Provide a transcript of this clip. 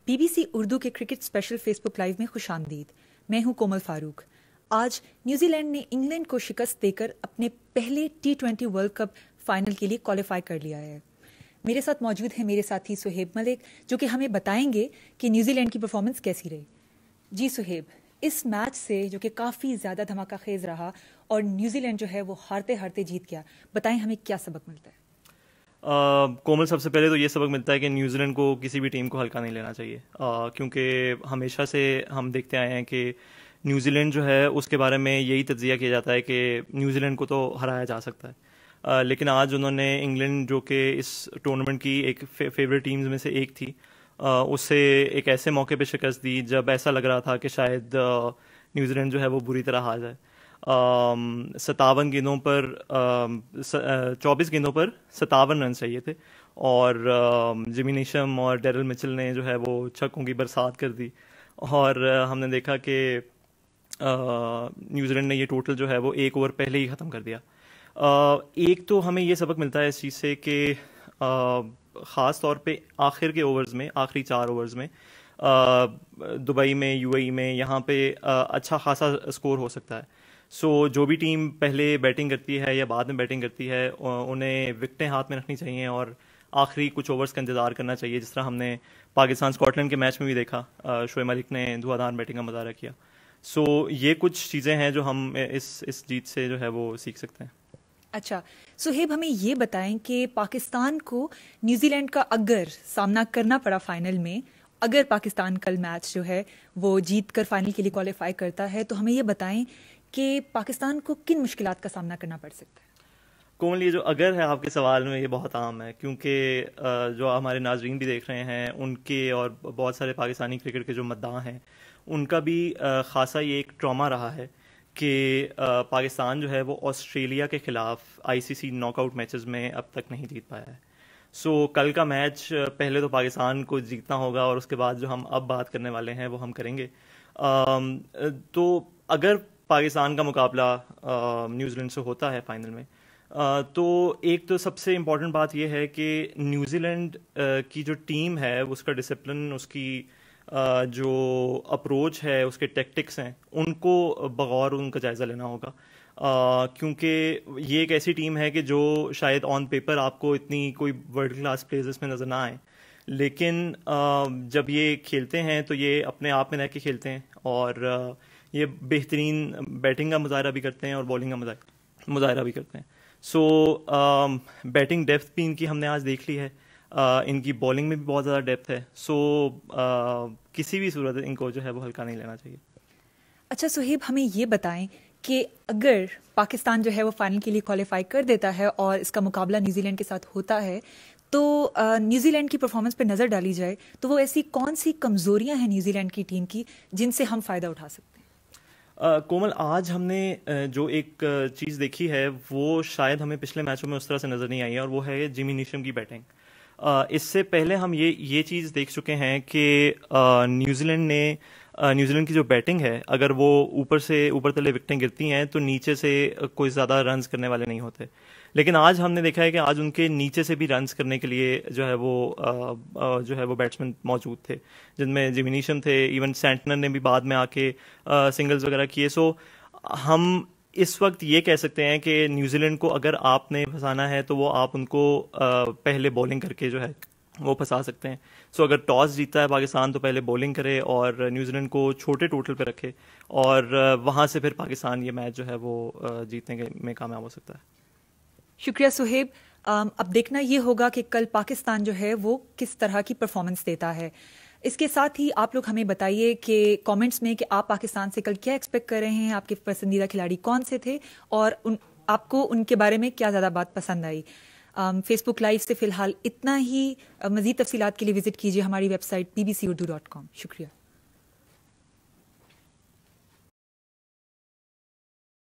BBC Urdu के cricket special Facebook live में खुशामदीद। मैं हूं कोमल फारूक। आज न्यूजीलैंड ने इंग्लैंड को शिकस्त देकर अपने पहले T20 वर्ल्ड कप फाइनल के लिए क्वालिफाई कर लिया है। मेरे साथ मौजूद है मेरे साथी सुहेब मलिक, जो कि हमें बताएंगे कि न्यूजीलैंड की परफॉर्मेंस कैसी रही। जी सुहेब, इस मैच से जो कि काफ़ी ज़्यादा धमाका खेज रहा और न्यूजीलैंड जो है वो हारते हारते जीत गया, बताएं हमें क्या सबक मिलता है? कोमल, सबसे पहले तो ये सबक मिलता है कि न्यूजीलैंड को किसी भी टीम को हल्का नहीं लेना चाहिए, क्योंकि हमेशा से हम देखते आए हैं कि न्यूजीलैंड जो है उसके बारे में यही तज्जिया किया जाता है कि न्यूजीलैंड को तो हराया जा सकता है। लेकिन आज उन्होंने इंग्लैंड, जो कि इस टूर्नामेंट की एक फेवरेट टीम्स में से एक थी, उससे एक ऐसे मौके पे शिकस्त दी जब ऐसा लग रहा था कि शायद न्यूजीलैंड जो है वो बुरी तरह हार जाए। 57 गेंदों पर 24 गेंदों पर 57 रन चाहिए थे और जिमी नीशम और डेरिल मिचेल ने जो है वो छक्कों की बरसात कर दी और हमने देखा कि न्यूजीलैंड ने ये टोटल जो है वो एक ओवर पहले ही ख़त्म कर दिया। एक तो हमें ये सबक मिलता है इस चीज़ से कि ख़ास तौर पे आखिर के ओवर्स में, आखिरी 4 ओवर्स में दुबई में, यूएई में, यहाँ पे अच्छा खासा स्कोर हो सकता है। सो जो भी टीम पहले बैटिंग करती है या बाद में बैटिंग करती है, उन्हें विकेटें हाथ में रखनी चाहिए और आखिरी कुछ ओवर्स का इंतज़ार करना चाहिए, जिस तरह हमने पाकिस्तान स्कॉटलैंड के मैच में भी देखा। शोएब मलिक ने धुआंधार बैटिंग का मुजाहरा किया। सो ये कुछ चीज़ें हैं जो हम इस जीत से जो है वो सीख सकते हैं। अच्छा सुहेब, हमें ये बताएं कि पाकिस्तान को न्यूजीलैंड का अगर सामना करना पड़ा फाइनल में, अगर पाकिस्तान कल मैच जो है वो जीत कर फाइनल के लिए क्वालिफाई करता है, तो हमें ये बताएं कि पाकिस्तान को किन मुश्किलात का सामना करना पड़ सकता है? कोमल, ये जो अगर है आपके सवाल में, ये बहुत आम है, क्योंकि जो हमारे नाजरीन भी देख रहे हैं उनके और बहुत सारे पाकिस्तानी क्रिकेट के जो मद्दाह हैं उनका भी खासा ये एक ट्रॉमा रहा है कि पाकिस्तान जो है वो ऑस्ट्रेलिया के ख़िलाफ़ आईसीसी नॉकआउट मैचेस में अब तक नहीं जीत पाया है। सो कल का मैच पहले तो पाकिस्तान को जीतना होगा और उसके बाद जो हम अब बात करने वाले हैं वो हम करेंगे। तो अगर पाकिस्तान का मुकाबला न्यूजीलैंड से होता है फाइनल में, तो एक तो सबसे इम्पॉर्टेंट बात यह है कि न्यूजीलैंड की जो टीम है उसका डिसिप्लिन, उसकी जो अप्रोच है, उसके टैक्टिक्स हैं, उनको बगौर उनका जायज़ा लेना होगा। क्योंकि ये एक ऐसी टीम है कि जो शायद ऑन पेपर आपको इतनी कोई वर्ल्ड क्लास प्लेयर्स में नज़र ना आए, लेकिन जब ये खेलते हैं तो ये अपने आप में रह के खेलते हैं और ये बेहतरीन बैटिंग का मुजाहरा भी करते हैं और बॉलिंग का मुजाहरा भी करते हैं। सो बैटिंग डेप्थ भी इनकी हमने आज देख ली है, इनकी बॉलिंग में भी बहुत ज़्यादा डेप्थ है। सो किसी भी सूरत इनको जो है वो हल्का नहीं लेना चाहिए। अच्छा सुहेब, हमें ये बताएं कि अगर पाकिस्तान जो है वो फाइनल के लिए क्वालिफाई कर देता है और इसका मुकाबला न्यूजीलैंड के साथ होता है, तो न्यूजीलैंड की परफॉर्मेंस पे नज़र डाली जाए तो वो ऐसी कौन सी कमज़ोरियां हैं न्यूजीलैंड की टीम की जिनसे हम फ़ायदा उठा सकते हैं? कोमल, आज हमने जो एक चीज़ देखी है वो शायद हमें पिछले मैचों में उस तरह से नज़र नहीं आई है, और वो है जिमी नीशम की बैटिंग। इससे पहले हम ये चीज़ देख चुके हैं कि न्यूजीलैंड की जो बैटिंग है, अगर वो ऊपर तले विकेटें गिरती हैं तो नीचे से कोई ज़्यादा रन्स करने वाले नहीं होते। लेकिन आज हमने देखा है कि आज उनके नीचे से भी रन्स करने के लिए जो है वो बैट्समैन मौजूद थे, जिनमें जिमी नीशम थे, इवन सेंटनर ने भी बाद में आके सिंगल्स वगैरह किए। सो हम इस वक्त ये कह सकते हैं कि न्यूजीलैंड को अगर आपने फंसाना है तो वो आप उनको पहले बॉलिंग करके जो है वो फंसा सकते हैं। सो अगर टॉस जीतता है पाकिस्तान तो पहले बॉलिंग करे और न्यूजीलैंड को छोटे टोटल पे रखे और वहाँ से फिर पाकिस्तान ये मैच जो है वो जीतने में कामयाब हो सकता है। शुक्रिया सुहेब। अब देखना ये होगा कि कल पाकिस्तान जो है वो किस तरह की परफॉर्मेंस देता है। इसके साथ ही आप लोग हमें बताइए कि कमेंट्स में कि आप पाकिस्तान से कल क्या एक्सपेक्ट कर रहे हैं, आपके पसंदीदा खिलाड़ी कौन से थे और आपको उनके बारे में क्या ज़्यादा बात पसंद आई। फेसबुक लाइव से फ़िलहाल इतना ही। मज़ीद तफसीलात के लिए विजिट कीजिए हमारी वेबसाइट bbcurdu.com। शुक्रिया।